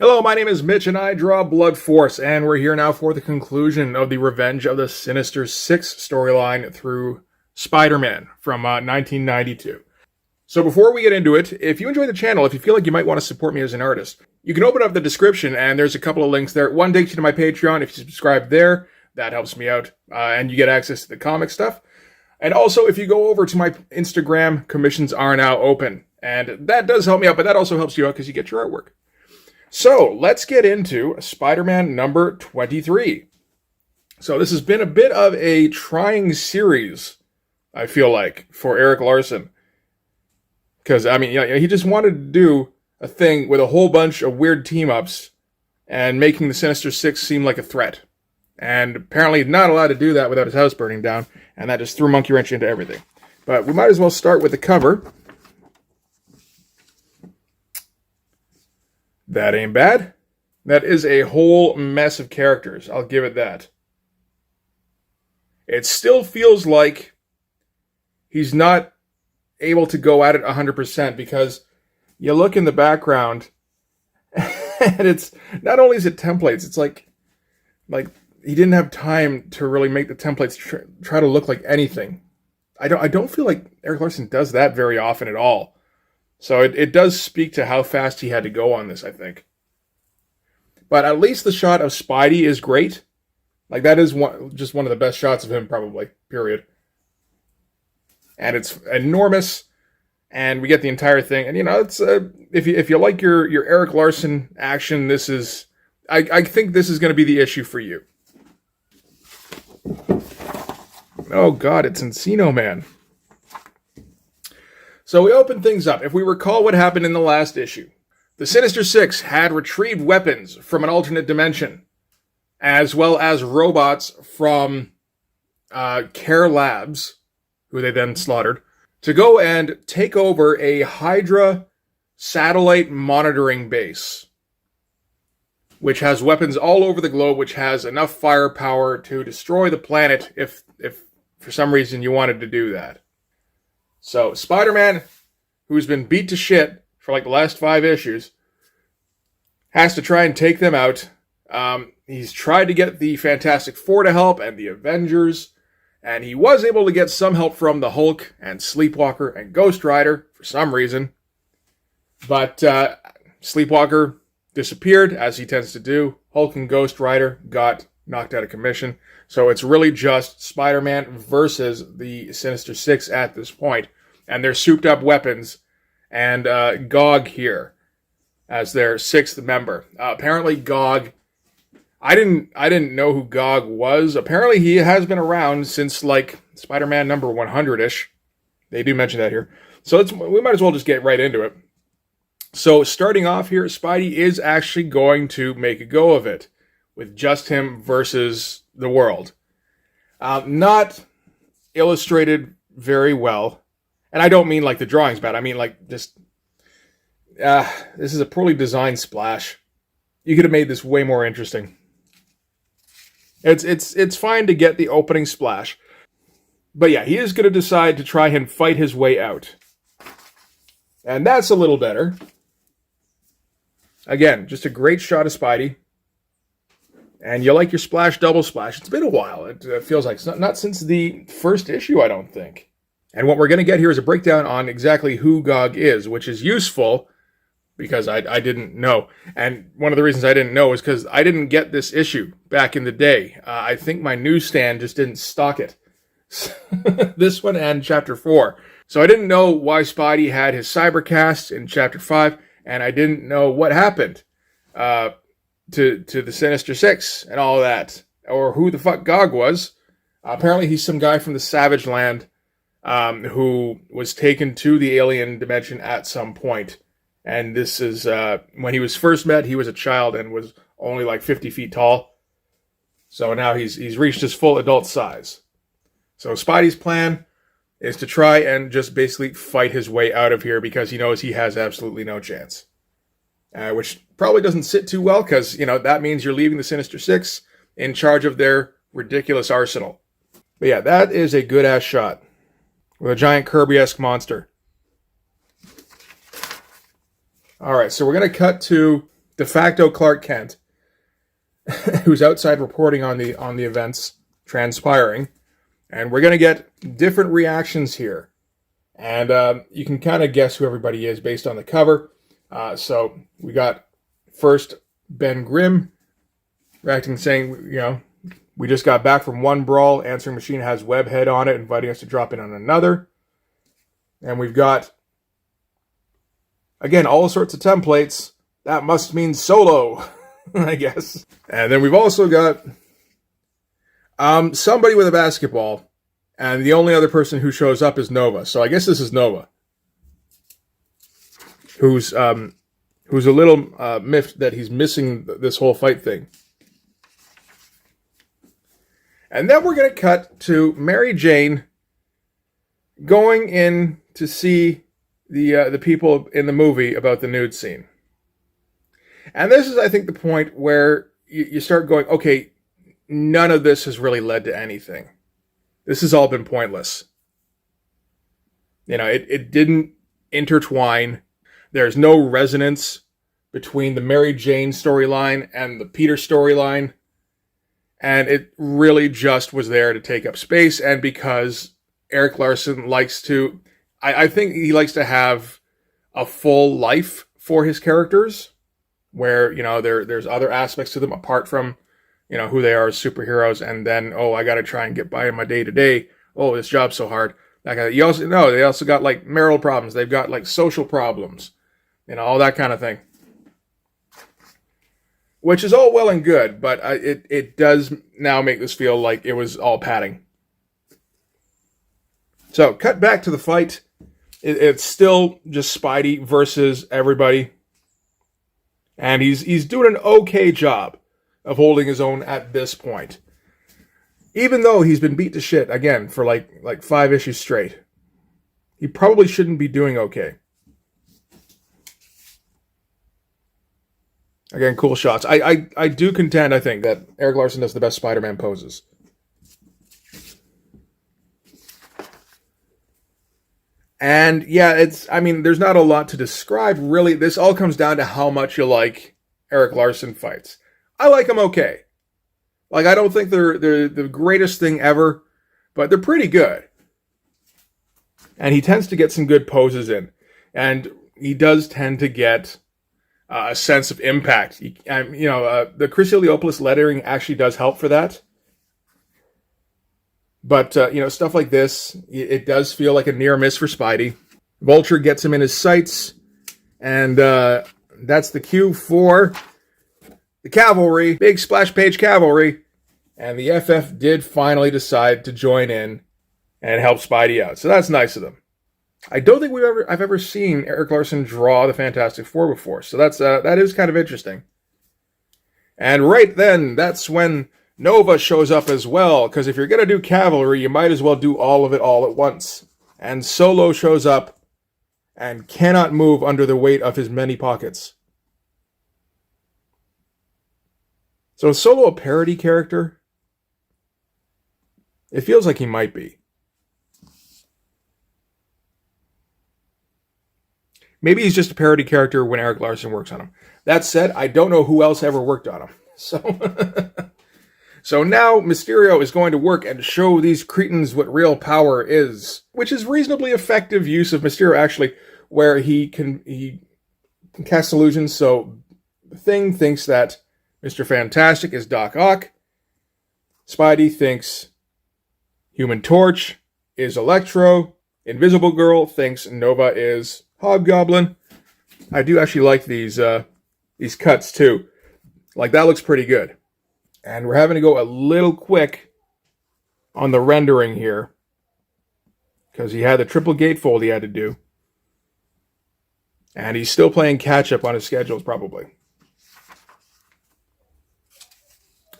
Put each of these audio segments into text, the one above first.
Hello, my name is Mitch and I draw Blood Force, and we're here now for the conclusion of the Revenge of the Sinister Six storyline through Spider-Man from 1992. So before we get into it, if you enjoy the channel, if you feel like you might want to support me as an artist, you can open up the description and there's a couple of links there. One takes you to my Patreon. If you subscribe there, that helps me out, and you get access to the comic stuff. And also, if you go over to my Instagram, commissions are now open. And that does help me out, but that also helps you out because you get your artwork. So, let's get into Spider-Man number 23. So, this has been a bit of a trying series, I feel like, for Erik Larsen. Because, I mean, he just wanted to do a thing with a whole bunch of weird team-ups and making the Sinister Six seem like a threat. And apparently not allowed to do that without his house burning down, and that just threw a monkey wrench into everything. But we might as well start with the cover. That ain't bad. That is a whole mess of characters, I'll give it that. It still feels like he's not able to go at it 100% because you look in the background and it's not only is it templates, it's like he didn't have time to really make the templates try to look like anything. I don't feel like Erik Larsen does that very often at all. So it does speak to how fast he had to go on this, I think. But at least the shot of Spidey is great. Like, that is just one of the best shots of him, probably, period. And it's enormous, and we get the entire thing. And, it's if you like your Erik Larsen action, this is... I think this is going to be the issue for you. Oh, God, it's Encino Man. So we open things up. If we recall what happened in the last issue, the Sinister Six had retrieved weapons from an alternate dimension, as well as robots from Care Labs, who they then slaughtered, to go and take over a Hydra satellite monitoring base, which has weapons all over the globe, which has enough firepower to destroy the planet if for some reason you wanted to do that. So, Spider-Man, who's been beat to shit for like the last 5 issues, has to try and take them out. He's tried to get the Fantastic Four to help and the Avengers, and he was able to get some help from the Hulk and Sleepwalker and Ghost Rider for some reason. But Sleepwalker disappeared, as he tends to do. Hulk and Ghost Rider got knocked out of commission. So it's really just Spider-Man versus the Sinister Six at this point. And their souped up weapons. And Gog here as their 6th member. Apparently Gog... I didn't know who Gog was. Apparently he has been around since, like, Spider-Man number 100-ish. They do mention that here. So we might as well just get right into it. So starting off here, Spidey is actually going to make a go of it. With just him versus the world. Not illustrated very well. And I don't mean like the drawing's bad. I mean like just... this is a poorly designed splash. You could have made this way more interesting. It's fine to get the opening splash. But yeah, he is going to decide to try and fight his way out. And that's a little better. Again, just a great shot of Spidey. And you like your splash, double splash. It's been a while. It feels like. It's not since the first issue, I don't think. And what we're going to get here is a breakdown on exactly who Gog is, which is useful because I didn't know. And one of the reasons I didn't know is because I didn't get this issue back in the day. I think my newsstand just didn't stock it. This one and Chapter 4. So I didn't know why Spidey had his cybercast in Chapter 5, and I didn't know what happened. To the Sinister Six and all of that. Or who the fuck Gog was. Apparently he's some guy from the Savage Land who was taken to the alien dimension at some point. And this is, when he was first met, he was a child and was only like 50 feet tall. So now he's reached his full adult size. So Spidey's plan is to try and just basically fight his way out of here because he knows he has absolutely no chance. Which probably doesn't sit too well because, that means you're leaving the Sinister Six in charge of their ridiculous arsenal. But yeah, that is a good-ass shot with a giant Kirby-esque monster. All right, so we're going to cut to de facto Clark Kent, who's outside reporting on the events transpiring. And we're going to get different reactions here. And you can kind of guess who everybody is based on the cover. So we got first Ben Grimm reacting, saying, we just got back from one brawl. Answering machine has Webhead on it, inviting us to drop in on another. And we've got, again, all sorts of templates. That must mean Solo, I guess. And then we've also got somebody with a basketball. And the only other person who shows up is Nova. So I guess this is Nova, who's a little miffed that he's missing this whole fight thing. And then we're going to cut to Mary Jane going in to see the people in the movie about the nude scene. And this is, I think, the point where you start going, okay, none of this has really led to anything. This has all been pointless. It didn't intertwine. There's no resonance between the Mary Jane storyline and the Peter storyline. And it really just was there to take up space. And because Erik Larsen likes to, I think he likes to have a full life for his characters, where, there's other aspects to them apart from, who they are as superheroes. And then, I got to try and get by in my day to day. Oh, this job's so hard. They also got like marital problems. They've got like social problems, all that kind of thing. Which is all well and good, but it does now make this feel like it was all padding. So, cut back to the fight. It's still just Spidey versus everybody. And he's doing an okay job of holding his own at this point. Even though he's been beat to shit, again, for like 5 issues straight. He probably shouldn't be doing okay. Again, cool shots. I do contend, I think, that Erik Larsen does the best Spider-Man poses. And yeah, there's not a lot to describe, really. This all comes down to how much you like Erik Larsen fights. I like them okay. Like, I don't think they're the greatest thing ever, but they're pretty good. And he tends to get some good poses in. And he does tend to get a sense of impact. The Chris Eliopoulos lettering actually does help for that. But, stuff like this, it does feel like a near miss for Spidey. Vulture gets him in his sights, and that's the cue for the cavalry, big splash page cavalry. And the FF did finally decide to join in and help Spidey out. So that's nice of them. I don't think I've ever seen Erik Larsen draw the Fantastic Four before, so that is kind of interesting. And right then, that's when Nova shows up as well, because if you're going to do cavalry, you might as well do all of it all at once. And Solo shows up and cannot move under the weight of his many pockets. So is Solo a parody character? It feels like he might be. Maybe he's just a parody character when Erik Larsen works on him. That said, I don't know who else ever worked on him. So now Mysterio is going to work and show these cretins what real power is, which is reasonably effective use of Mysterio, actually, where he can cast illusions. So the Thing thinks that Mr. Fantastic is Doc Ock. Spidey thinks Human Torch is Electro. Invisible Girl thinks Nova is Hobgoblin. I do actually like these cuts too. Like, that looks pretty good. And we're having to go a little quick on the rendering here, because he had the triple gatefold he had to do. And he's still playing catch up on his schedules, probably.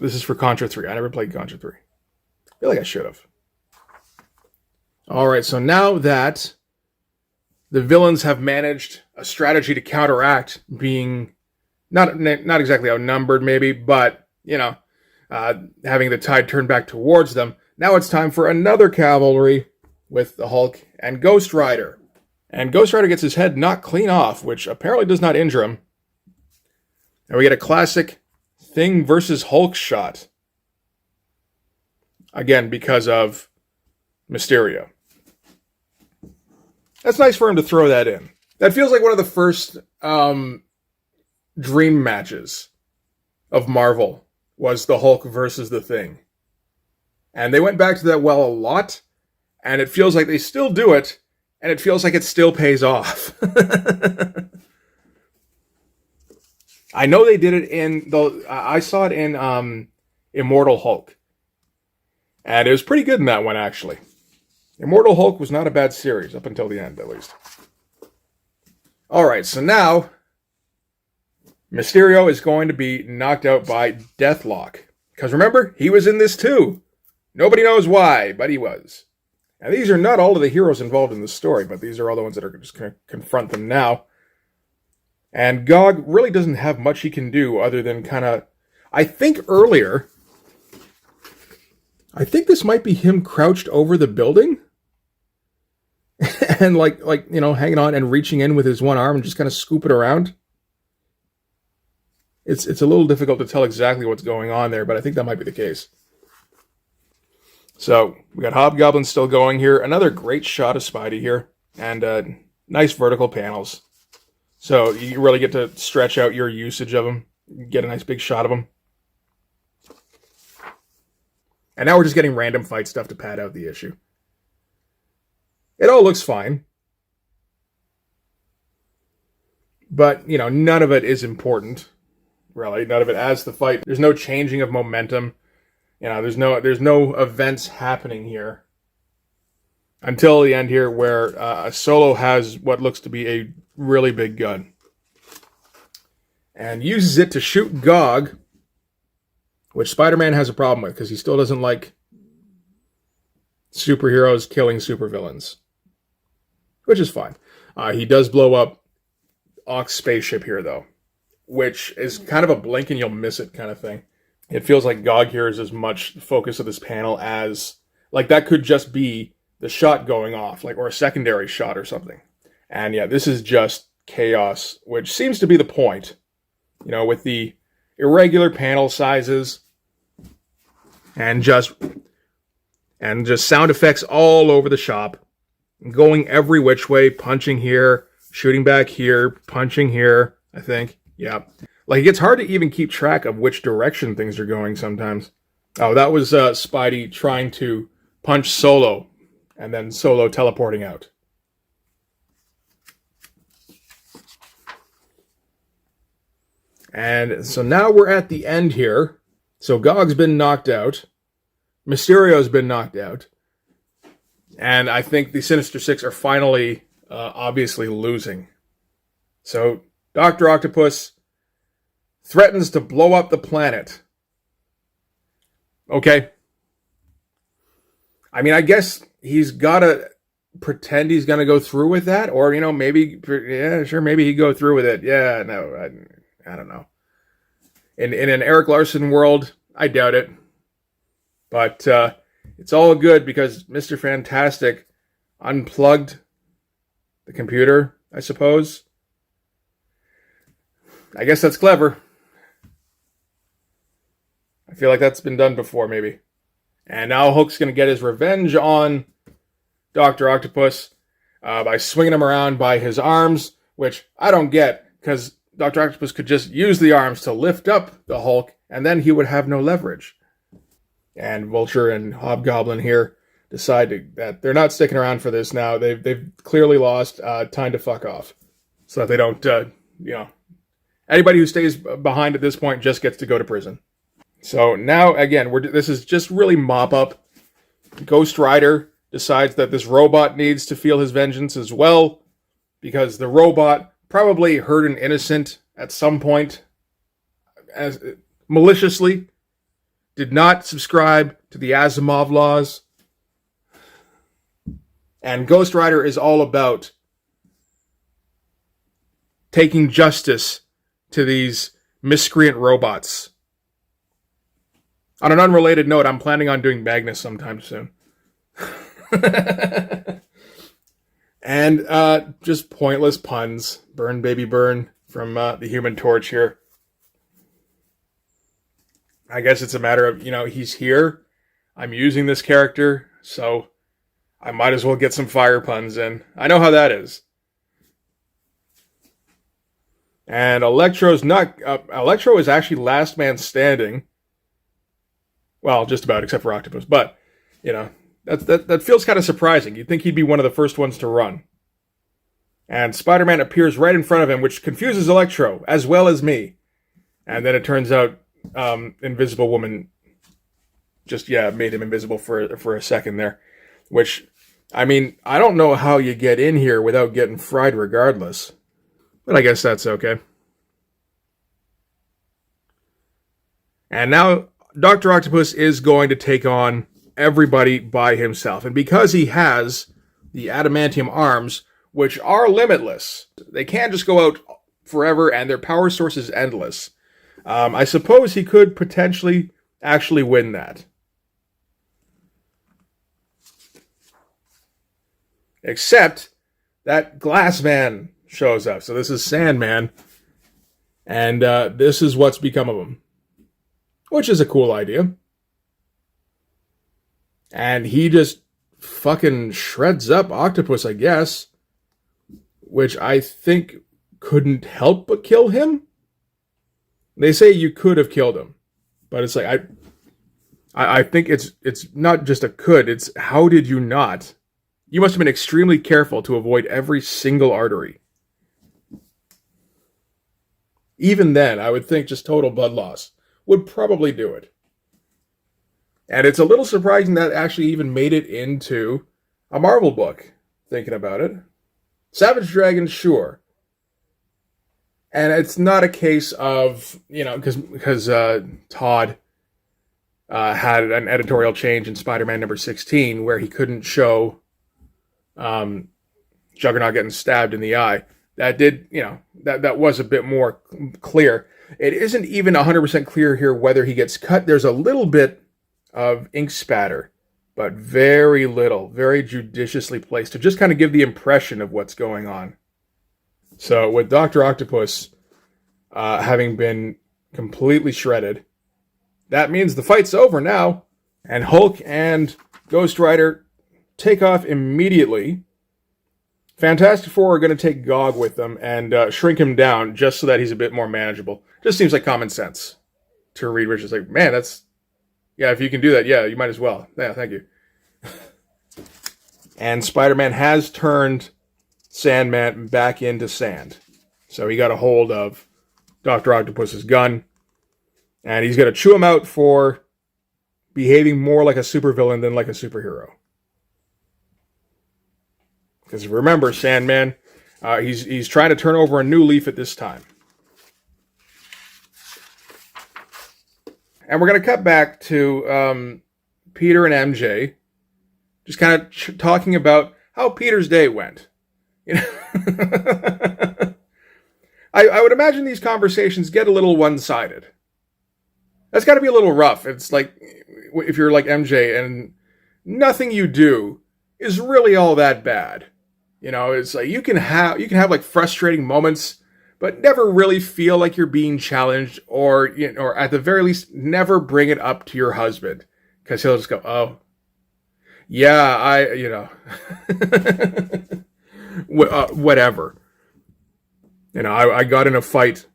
This is for Contra 3. I never played Contra 3. I feel like I should have. Alright, so now that the villains have managed a strategy to counteract being not exactly outnumbered, maybe, but, having the tide turn back towards them, now it's time for another cavalry with the Hulk and Ghost Rider. And Ghost Rider gets his head knocked clean off, which apparently does not injure him. And we get a classic Thing versus Hulk shot. Again, because of Mysterio. That's nice for him to throw that in. That feels like one of the first dream matches of Marvel was the Hulk versus the Thing. And they went back to that well a lot, and it feels like they still do it, and it feels like it still pays off. I know they did it in, I saw it in Immortal Hulk. And it was pretty good in that one, actually. Immortal Hulk was not a bad series, up until the end, at least. Alright, so now, Mysterio is going to be knocked out by Deathlock. Because remember, he was in this too. Nobody knows why, but he was. And these are not all of the heroes involved in the story, but these are all the ones that are just going to confront them now. And Gog really doesn't have much he can do other than kind of... I think this might be him crouched over the building. And like hanging on and reaching in with his one arm and just kind of scoop it around. It's a little difficult to tell exactly what's going on there, but I think that might be the case. So, we got Hobgoblin still going here. Another great shot of Spidey here. And nice vertical panels. So, you really get to stretch out your usage of them. Get a nice big shot of them. And now we're just getting random fight stuff to pad out the issue. It all looks fine. But, none of it is important. Really, none of it adds to the fight. There's no changing of momentum. There's no events happening here. Until the end here where Solo has what looks to be a really big gun. And uses it to shoot Gog, which Spider-Man has a problem with because he still doesn't like superheroes killing supervillains. Which is fine. He does blow up Ock's spaceship here, though. Which is kind of a blink and you'll miss it kind of thing. It feels like Gog here is as much the focus of this panel as... Like, that could just be the shot going off, or a secondary shot or something. And yeah, this is just chaos, which seems to be the point. With the irregular panel sizes... And just sound effects all over the shop. Going every which way, punching here, shooting back here, punching here, I think. Yeah. Like, it gets hard to even keep track of which direction things are going sometimes. Oh, that was Spidey trying to punch Solo, and then Solo teleporting out. And so now we're at the end here. So Gog's been knocked out. Mysterio's been knocked out. And I think the Sinister Six are finally, obviously, losing. So, Dr. Octopus threatens to blow up the planet. Okay. I mean, I guess he's got to pretend he's going to go through with that. Or, maybe, yeah, sure, maybe he'd go through with it. Yeah, no, I don't know. In an Erik Larsen world, I doubt it. But it's all good because Mr. Fantastic unplugged the computer, I suppose. I guess that's clever. I feel like that's been done before, maybe. And now Hulk's going to get his revenge on Dr. Octopus by swinging him around by his arms, which I don't get, because Dr. Octopus could just use the arms to lift up the Hulk, and then he would have no leverage. And Vulture and Hobgoblin here decide that they're not sticking around for this now. They've clearly lost, time to fuck off. So that they don't, anybody who stays behind at this point just gets to go to prison. So now, again, this is just really mop up. Ghost Rider decides that this robot needs to feel his vengeance as well, because the robot probably hurt an innocent at some point, as maliciously, did not subscribe to the Asimov laws. And Ghost Rider is all about taking justice to these miscreant robots. On an unrelated note, I'm planning on doing Magnus sometime soon. And just pointless puns. Burn, baby, burn from the Human Torch here. I guess it's a matter of, he's here. I'm using this character, so I might as well get some fire puns in. I know how that is. And Electro's not. Electro is actually last man standing. Well, just about, except for Octopus. But, that feels kind of surprising. You'd think he'd be one of the first ones to run. And Spider-Man appears right in front of him, which confuses Electro, as well as me. And then it turns out Invisible Woman just, made him invisible for a second there. Which, I don't know how you get in here without getting fried regardless. But I guess that's okay. And now Dr. Octopus is going to take on everybody by himself. And because he has the adamantium arms, which are limitless, they can't just go out forever, and their power source is endless. I suppose he could potentially actually win that. Except that Glass Man shows up. So this is Sandman. And this is what's become of him. Which is a cool idea. And he just fucking shreds up Octopus, I guess. Which I think couldn't help but kill him. They say you could have killed him. But it's like, I think it's not just a could, it's how did you not? You must have been extremely careful to avoid every single artery. Even then, I would think just total blood loss would probably do it. And it's a little surprising that it actually even made it into a Marvel book, thinking about it. Savage Dragon, sure. And it's not a case of, because Todd had an editorial change in Spider-Man number 16 where he couldn't show Juggernaut getting stabbed in the eye. That did, that was a bit more clear. It isn't even 100% clear here whether he gets cut. There's a little bit of ink spatter, but very little, very judiciously placed to just kind of give the impression of what's going on. So with Dr. Octopus having been completely shredded, that means the fight's over now. And Hulk and Ghost Rider take off immediately. Fantastic Four are going to take Gog with them and shrink him down just so that he's a bit more manageable. Just seems like common sense to Reed Richards. Like, man, that's... Yeah, if you can do that, yeah, you might as well. Yeah, thank you. And Spider-Man has turned Sandman back into sand. So he got a hold of Dr. Octopus's gun. And he's going to chew him out for behaving more like a supervillain than like a superhero. Because remember, Sandman, he's trying to turn over a new leaf at this time. And we're going to cut back to Peter and MJ, just kind of talking about how Peter's day went. I would imagine these conversations get a little one-sided. That's got to be a little rough. It's like, if you're like MJ and nothing you do is really all that bad. It's like you can have like frustrating moments, but never really feel like you're being challenged, or or at the very least, never bring it up to your husband, because he'll just go, "Oh, yeah, whatever." I got in a fight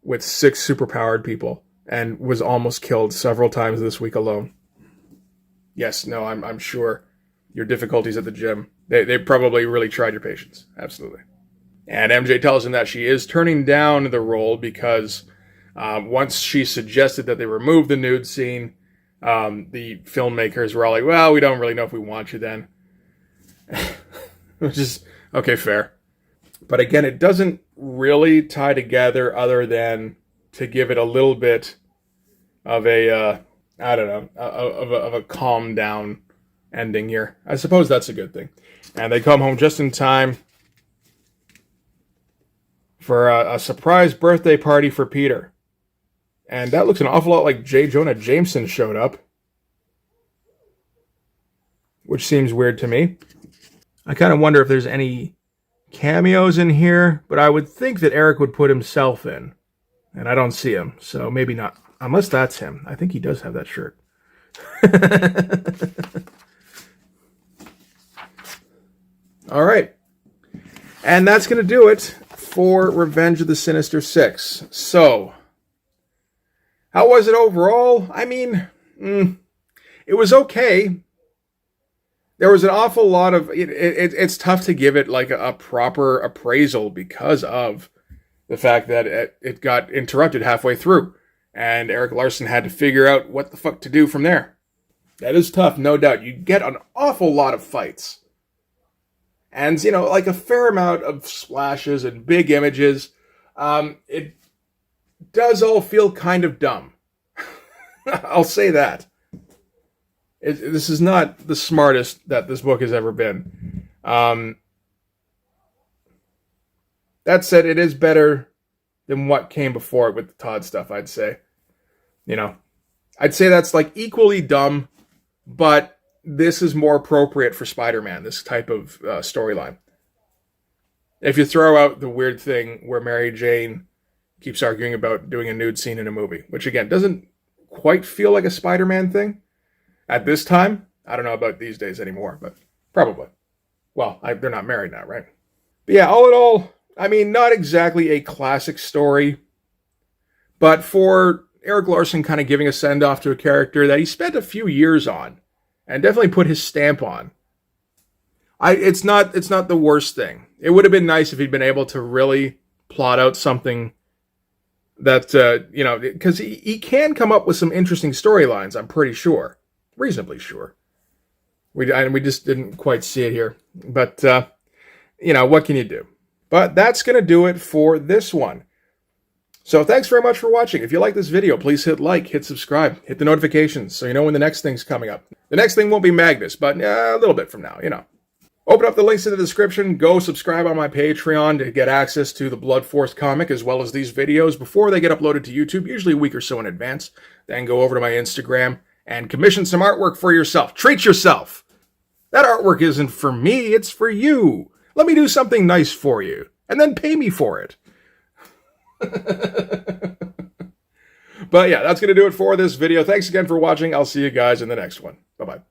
with 6 superpowered people and was almost killed several times this week alone. Yes, no, I'm sure your difficulties at the gym, they probably really tried your patience. Absolutely. And MJ tells him that she is turning down the role because once she suggested that they remove the nude scene, the filmmakers were all like, well, we don't really know if we want you then. Which is, okay, fair. But again, it doesn't really tie together other than to give it a little bit of a, of a calm down ending here. I suppose that's a good thing. And they come home just in time for a surprise birthday party for Peter. And that looks an awful lot like J. Jonah Jameson showed up. Which seems weird to me. I kind of wonder if there's any cameos in here, but I would think that Erik would put himself in. And I don't see him, so maybe not. Unless that's him. I think he does have that shirt. All right. And that's going to do it for Revenge of the Sinister Six. So, how was it overall? I mean, it was okay. There was an awful lot of... It's tough to give it like a proper appraisal because of the fact that it got interrupted halfway through. And Erik Larsen had to figure out what the fuck to do from there. That is tough, no doubt. You get an awful lot of fights. And, you know, like a fair amount of splashes and big images. It does all feel kind of dumb. I'll say that. This is not the smartest that this book has ever been. That said, it is better than what came before it with the Todd stuff, I'd say. You know, I'd say that's like equally dumb, but this is more appropriate for Spider-Man, this type of storyline. If you throw out the weird thing where Mary Jane keeps arguing about doing a nude scene in a movie, which again, doesn't quite feel like a Spider-Man thing at this time. I don't know about these days anymore, but probably. Well, they're not married now, right? But yeah, all in all, I mean, not exactly a classic story, but for Erik Larsen kind of giving a send-off to a character that he spent a few years on and definitely put his stamp on. It's not the worst thing. It would have been nice if he'd been able to really plot out something that, you know, because he can come up with some interesting storylines, I'm pretty sure. Reasonably sure. We just didn't quite see it here. But, you know, what can you do? But that's going to do it for this one. So thanks very much for watching. If you like this video, please hit like, hit subscribe, hit the notifications so you know when the next thing's coming up. The next thing won't be Magnus, but a little bit from now, you know. Open up the links in the description. Go subscribe on my Patreon to get access to the Blood Force comic as well as these videos before they get uploaded to YouTube, usually a week or so in advance. Then go over to my Instagram and commission some artwork for yourself. Treat yourself. That artwork isn't for me, it's for you. Let me do something nice for you, and then pay me for it. But yeah, that's going to do it for this video. Thanks again for watching. I'll see you guys in the next one. Bye-bye.